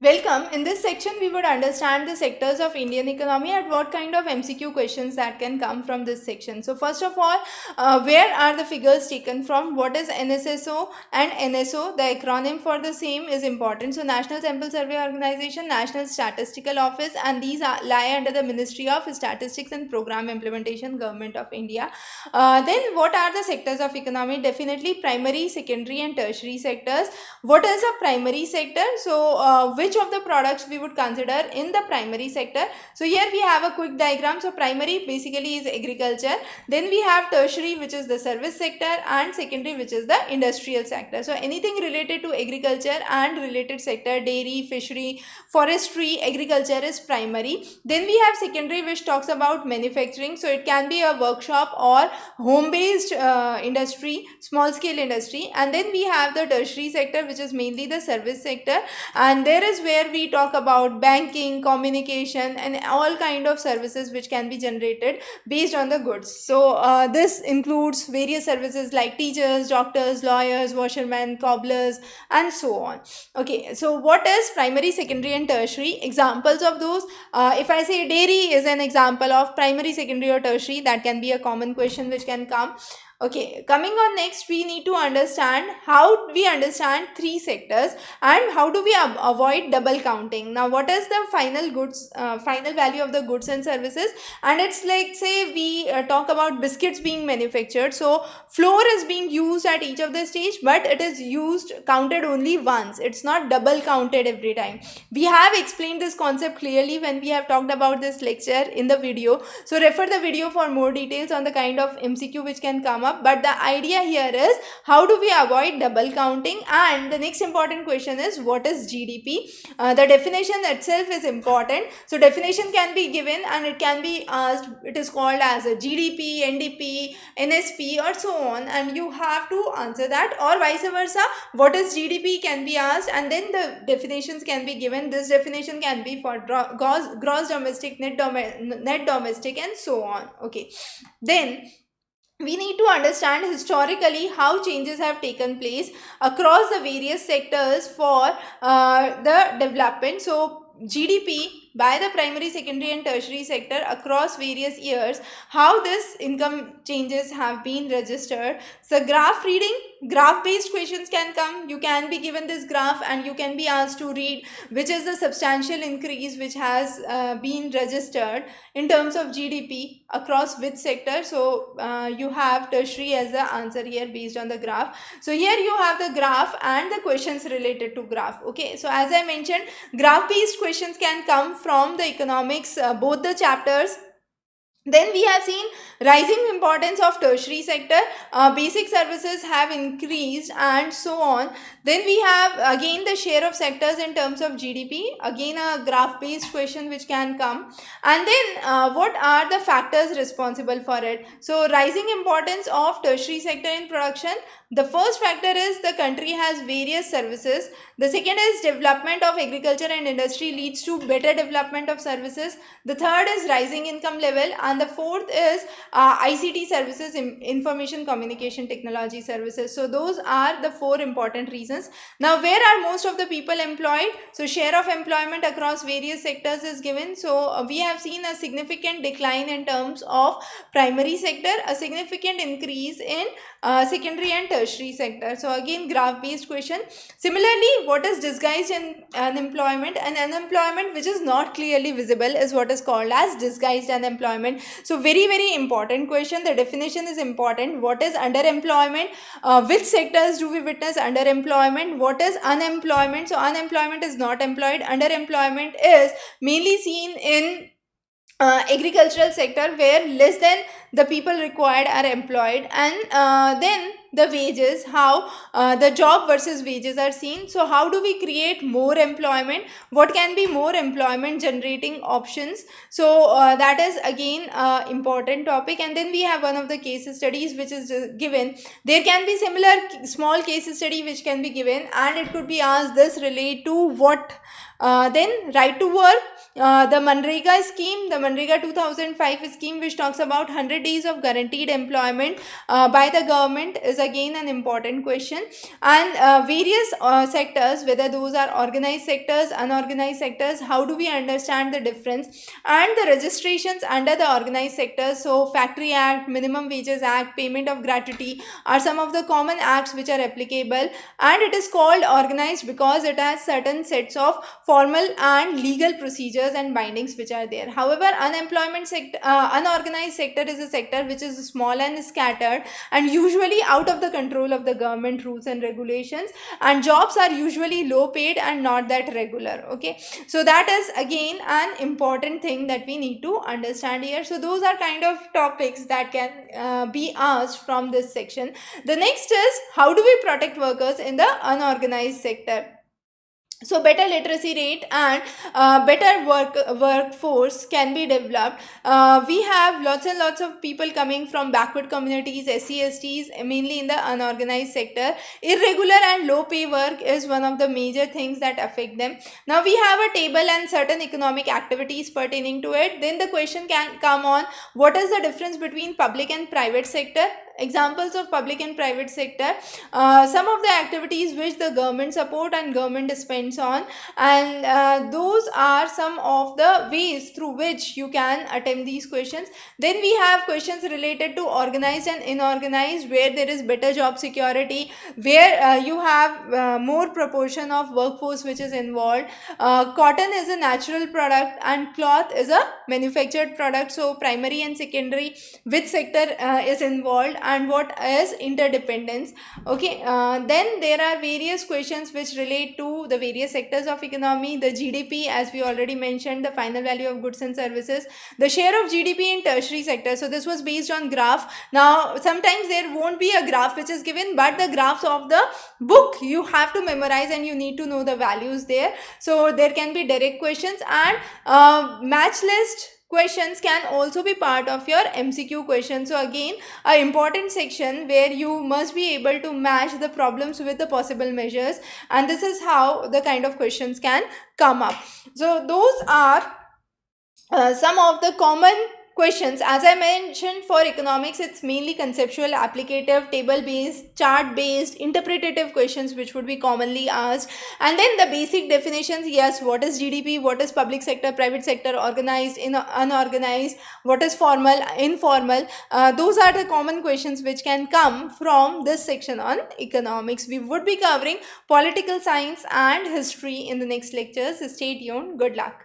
Welcome. In this section, we would understand the sectors of Indian economy and what kind of MCQ questions that can come from this section. So, first of all, where are the figures taken from? What is NSSO and NSO? The acronym for the same is important. So, National Sample Survey Organization, National Statistical Office, and these lie under the Ministry of Statistics and Program Implementation, Government of India. Then, what are the sectors of economy? Definitely primary, secondary, and tertiary sectors. What is a primary sector? So which of the products we would consider in the primary sector? So here we have a quick diagram. So primary basically is agriculture, then we have tertiary, which is the service sector, and secondary, which is the industrial sector. So anything related to agriculture and related sector, dairy, fishery, forestry, agriculture is primary. Then we have secondary, which talks about manufacturing. So it can be a workshop or home based industry, small scale industry. And then we have the tertiary sector, which is mainly the service sector, and there is where we talk about banking, communication, and all kind of services which can be generated based on the goods. So this includes various services like teachers, doctors, lawyers, washermen, cobblers, and so on. Okay, so what is primary, secondary, and tertiary? Examples of those, if I say dairy is an example of primary, secondary, or tertiary, that can be a common question which can come. Okay, coming on next, we need to understand how we understand three sectors and how do we avoid double counting. Now, what is the final goods, final value of the goods and services? And it's like, say we talk about biscuits being manufactured. So flour is being used at each of the stage, but it is used counted only once. It's not double counted every time. We have explained this concept clearly when we have talked about this lecture in the video. So refer the video for more details on the kind of MCQ which can come up. But the idea here is how do we avoid double counting? And the next important question is what is GDP? The definition itself is important. So definition can be given and it can be asked. It is called as a GDP, NDP, NSP, or so on, and you have to answer that, or vice versa. What is GDP can be asked, and then the definitions can be given. This definition can be for gross domestic, net domestic, and so on. Okay, then we need to understand historically how changes have taken place across the various sectors for the development. So GDP by the primary, secondary, and tertiary sector across various years, how this income changes have been registered. So graph reading, graph based questions can come. You can be given this graph and you can be asked to read which is the substantial increase which has been registered in terms of GDP across which sector. So you have tertiary as the answer here based on the graph. So here you have the graph and the questions related to graph. Okay, so as I mentioned, graph based questions can come from the economics, both the chapters. Then we have seen rising importance of tertiary sector, basic services have increased, and so on. Then we have again the share of sectors in terms of GDP, again a graph based question which can come. And then what are the factors responsible for it? So rising importance of tertiary sector in production. The first factor is the country has various services. The second is development of agriculture and industry leads to better development of services. The third is rising income level, and the fourth is ICT services, information communication technology services. So those are the four important reasons. Now, where are most of the people employed? So share of employment across various sectors is given. So we have seen a significant decline in terms of primary sector, a significant increase in secondary and tertiary sector. So again, graph based question. Similarly, what is disguised in unemployment? And unemployment which is not clearly visible is what is called as disguised unemployment. So very important question. The definition is important. What is underemployment? Which sectors do we witness underemployment? What is unemployment? So unemployment is not employed. Underemployment is mainly seen in agricultural sector where less than the people required are employed. And then the wages, how the job versus wages are seen. So how do we create more employment? What can be more employment generating options? So that is again important topic. And then we have one of the case studies which is given. There can be similar small case study which can be given, and it could be asked this relate to what. Then right to work, the Manrega scheme, the Manrega 2005 scheme which talks about 100 days of guaranteed employment by the government is again an important question. And various sectors, whether those are organized sectors, unorganized sectors, how do we understand the difference, and the registrations under the organized sectors. So Factory Act, Minimum Wages Act, Payment of Gratuity are some of the common acts which are applicable, and it is called organized because it has certain sets of formal and legal procedures and bindings which are there. However, unorganized sector is a sector which is small and scattered and usually out of the control of the government rules and regulations, and jobs are usually low paid and not that regular. Okay, so that is again an important thing that we need to understand here. So those are kind of topics that can be asked from this section. The next is, how do we protect workers in the unorganized sector? So better literacy rate and better workforce can be developed. We have lots and lots of people coming from backward communities, SC/STs, mainly in the unorganized sector. Irregular and low pay work is one of the major things that affect them. Now we have a table and certain economic activities pertaining to it. Then the question can come on, what is the difference between public and private sector? Examples of public and private sector, some of the activities which the government support and government spends on, and those are some of the ways through which you can attempt these questions. Then we have questions related to organized and inorganized, where there is better job security, where you have more proportion of workforce which is involved. Cotton is a natural product and cloth is a manufactured product. So primary and secondary, which sector is involved, and what is interdependence. Okay, then there are various questions which relate to the various sectors of economy. The GDP, as we already mentioned, the final value of goods and services, the share of GDP in tertiary sector. So this was based on graph. Now sometimes there won't be a graph which is given, but the graphs of the book you have to memorize and you need to know the values there. So there can be direct questions, and match list questions can also be part of your MCQ question. So again, an important section where you must be able to match the problems with the possible measures, and this is how the kind of questions can come up. So those are some of the common questions. As I mentioned, for economics it's mainly conceptual, applicative, table based, chart based, interpretative questions which would be commonly asked. And then the basic definitions, yes, what is GDP, what is public sector, private sector, organized, unorganized, what is formal, informal, those are the common questions which can come from this section on economics. We would be covering political science and history in the next lectures. Stay tuned. Good luck.